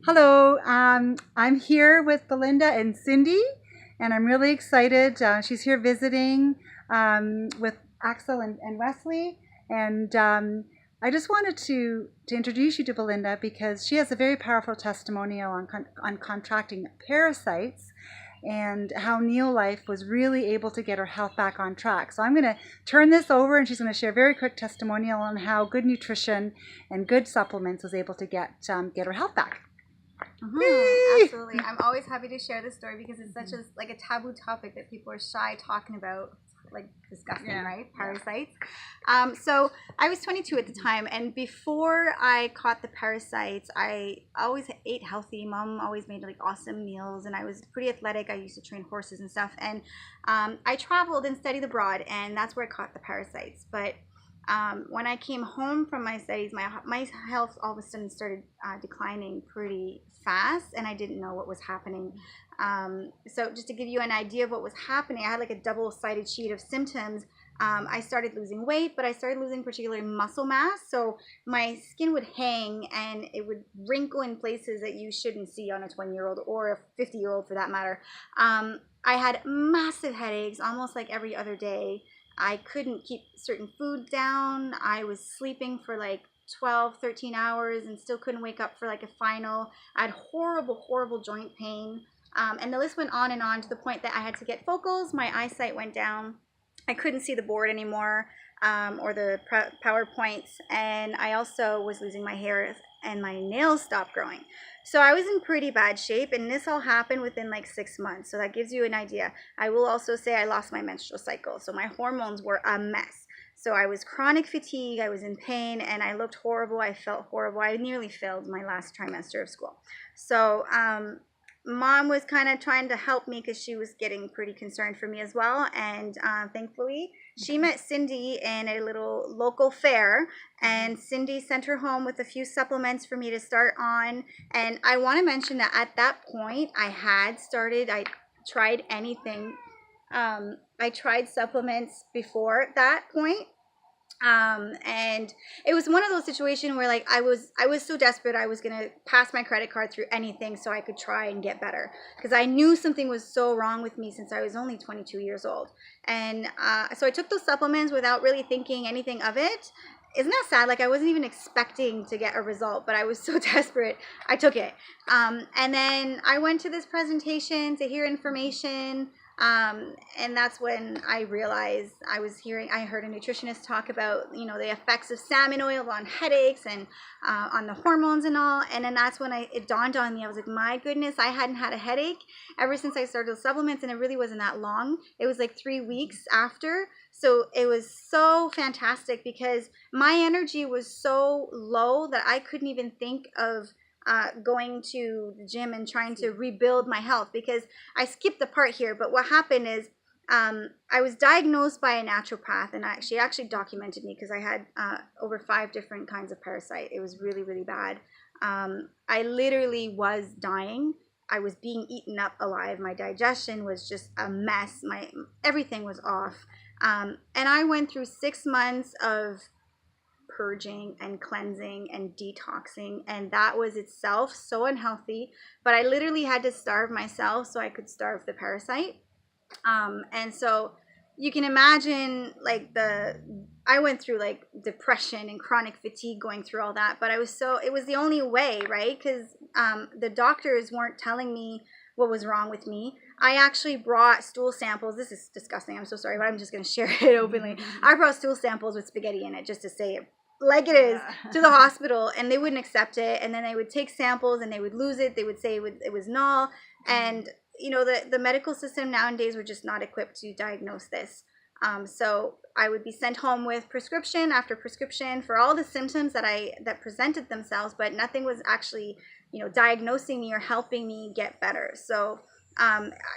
Hello, I'm here with Belinda and Cindy, and I'm really excited. She's here visiting with Axel and Wesley, and I just wanted to introduce you to Belinda because she has a very powerful testimonial on contracting parasites and how Neolife was really able to get her health back on track. So I'm going to turn this over, and she's going to share a very quick testimonial on how good nutrition and good supplements was able to get her health back. Absolutely. I'm always happy to share this story because it's such a taboo topic that people are shy talking about, like disgusting, right? Parasites. So I was 22 at the time, and before I caught the parasites, I always ate healthy. Mom always made like awesome meals, and I was pretty athletic. I used to train horses and stuff, and I traveled and studied abroad, and that's where I caught the parasites. But when I came home from my studies, my health all of a sudden started declining pretty fast, and I didn't know what was happening. So just to give you an idea of what was happening, I had like a double-sided sheet of symptoms. I started losing weight, but I started losing particularly muscle mass. So my skin would hang and it would wrinkle in places that you shouldn't see on a 20-year-old or a 50-year-old for that matter. I had massive headaches almost like every other day. I couldn't keep certain foods down. I was sleeping for like 12, 13 hours and still couldn't wake up for like a final. I had horrible joint pain. And the list went on to the point that I had to get focals. My eyesight went down. I couldn't see the board anymore, or the PowerPoints. And I also was losing my hair and my nails stopped growing. So I was in pretty bad shape, and this all happened within like 6 months. So that gives you an idea. I will also say I lost my menstrual cycle. So my hormones were a mess. So I was chronic fatigue, I was in pain, and I looked horrible. I felt horrible. I nearly failed my last trimester of school. So Mom was kind of trying to help me because she was getting pretty concerned for me as well. And thankfully, she met Cindy in a little local fair, and Cindy sent her home with a few supplements for me to start on. And I want to mention that at that point, I tried anything. I tried supplements before that point. And it was one of those situations where like I was so desperate I was gonna pass my credit card through anything so I could try and get better, because I knew something was so wrong with me since I was only 22 years old. And so I took those supplements without really thinking anything of it. Isn't that sad? Like I wasn't even expecting to get a result, but I was so desperate I took it. And then I went to this presentation to hear information. And that's when I realized I heard a nutritionist talk about, the effects of salmon oil on headaches and on the hormones and all. And then that's when it dawned on me. I was like, my goodness, I hadn't had a headache ever since I started the supplements, and it really wasn't that long. It was like 3 weeks after. So it was so fantastic because my energy was so low that I couldn't even think of going to the gym and trying to rebuild my health, because I skipped the part here. But what happened is I was diagnosed by a naturopath, and she actually documented me because I had over 5 different kinds of parasite. It was really bad. I literally was dying. I was being eaten up alive. My digestion was just a mess. Everything was off. And I went through 6 months of purging and cleansing and detoxing, and that was itself so unhealthy, but I literally had to starve myself so I could starve the parasite. And so you can imagine I went through like depression and chronic fatigue going through all that, but it was the only way, right? Because the doctors weren't telling me what was wrong with me. I actually brought stool samples. This is disgusting. I'm so sorry, but I'm just going to share it openly. I brought stool samples with spaghetti in it just to say it like it is to the hospital, and they wouldn't accept it. And then they would take samples and they would lose it. They would say it was null. And the medical system nowadays were just not equipped to diagnose this. So I would be sent home with prescription after prescription for all the symptoms that presented themselves, but nothing was actually diagnosing me or helping me get better. So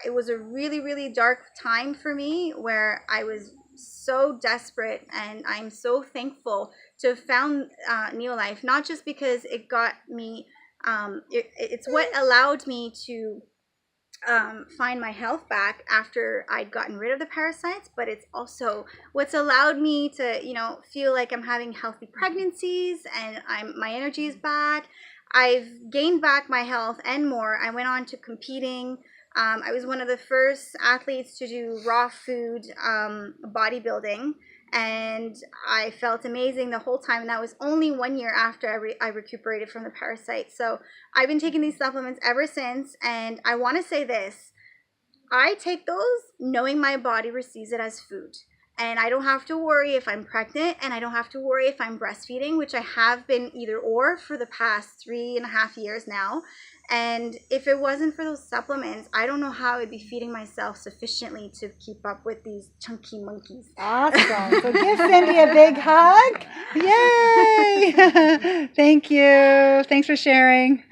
it was a really dark time for me where I was so desperate, and I'm so thankful to have found Neolife, not just because it got me, it's what allowed me to find my health back after I'd gotten rid of the parasites, but it's also what's allowed me to, feel like I'm having healthy pregnancies and my energy is back. I've gained back my health and more. I went on to competing. I was one of the first athletes to do raw food bodybuilding, and I felt amazing the whole time. And that was only 1 year after I recuperated from the parasites. So I've been taking these supplements ever since, and I want to say this. I take those knowing my body receives it as food. And I don't have to worry if I'm pregnant, and I don't have to worry if I'm breastfeeding, which I have been either or for the past 3.5 years now. And if it wasn't for those supplements, I don't know how I'd be feeding myself sufficiently to keep up with these chunky monkeys. Awesome. So give Cindy a big hug. Yay. Thank you. Thanks for sharing.